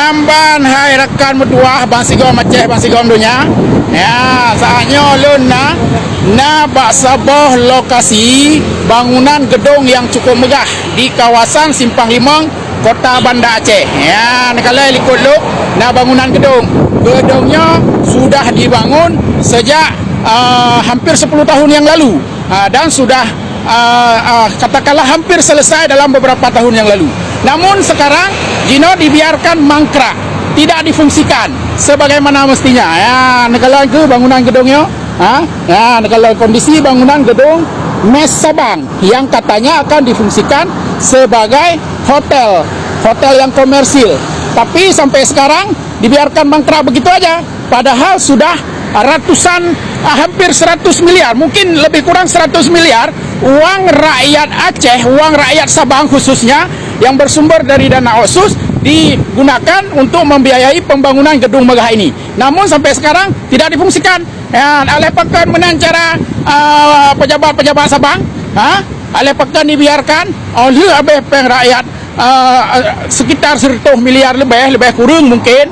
Nyamban hai rekan berdua Bang Sigom Aceh, Bang Sigom dunia. Ya, saatnya ulun na bak sebuah lokasi bangunan gedung yang cukup megah di kawasan Simpang Limong, Kota Banda Aceh. Ya, kalau ikut lu na bangunan gedung. Gedungnya sudah dibangun sejak hampir 10 tahun yang lalu. Dan sudah katakanlah hampir selesai dalam beberapa tahun yang lalu. Namun sekarang Gino dibiarkan mangkrak, tidak difungsikan sebagaimana mestinya. Ya, kalau ke bangunan gedungnya, ya, kalau kondisi bangunan gedung Mes Sabang yang katanya akan difungsikan sebagai hotel yang komersil. Tapi sampai sekarang dibiarkan mangkrak begitu aja. Padahal sudah ratusan, hampir 100 miliar, mungkin lebih kurang 100 miliar uang rakyat Aceh, uang rakyat Sabang khususnya yang bersumber dari dana otsus digunakan untuk membiayai pembangunan gedung megah ini. Namun sampai sekarang tidak difungsikan. Ya, oleh pekan menancara pejabat-pejabat Sabang, oleh pekan dibiarkan oleh rakyat sekitar 100 miliar lebih kurang mungkin.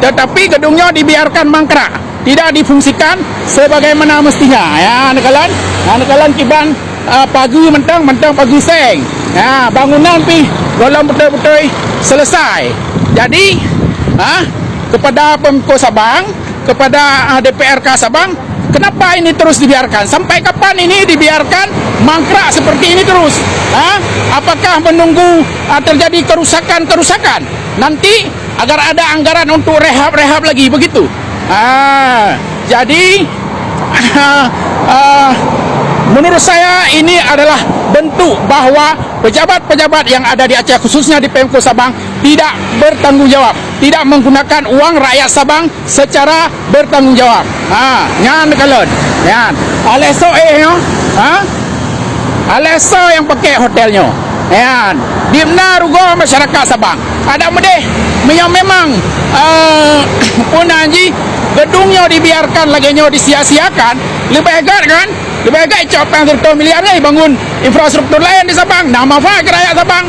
Tetapi gedungnya dibiarkan mangkrak, tidak difungsikan sebagaimana mestinya. Ya, nekalan kiban pagi mentang pagi seng. Ya, bangunan pi golong betul-betul selesai. Jadi, kepada Pemko Sabang, kepada DPRK Sabang, kenapa ini terus dibiarkan? Sampai kapan ini dibiarkan mangkrak seperti ini terus? Apakah menunggu terjadi kerusakan nanti agar ada anggaran untuk rehab lagi begitu? Jadi menurut saya ini adalah bentuk bahwa pejabat-pejabat yang ada di Aceh khususnya di Pemko Sabang tidak bertanggung jawab, tidak menggunakan uang rakyat Sabang secara bertanggung jawab. Nyan kalon, nyan. Aleso Aleso yang pakai hotelnya. Nyan. Di mana rugo masyarakat Sabang? Ada medeh memang punanji gedungnya dibiarkan laginya disia-siakan, lebih agak kan? Lebih agak coba 100 miliar ni bangun infrastruktur lain di Sabang. Nama apa rakyat Sabang?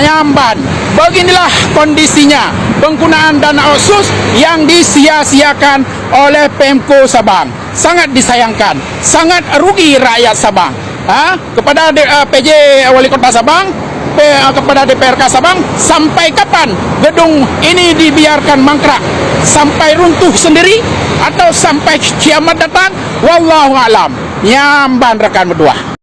Nyamban. Beginilah kondisinya penggunaan dana otsus yang disia-siakan oleh Pemko Sabang. Sangat disayangkan, sangat rugi rakyat Sabang. Kepada PJ Wali Kota Sabang, kepada DPRK Sabang, sampai kapan gedung ini dibiarkan mangkrak? Sampai runtuh sendiri atau sampai kiamat datang? Wallahu alam. Nyamban rekan berdua.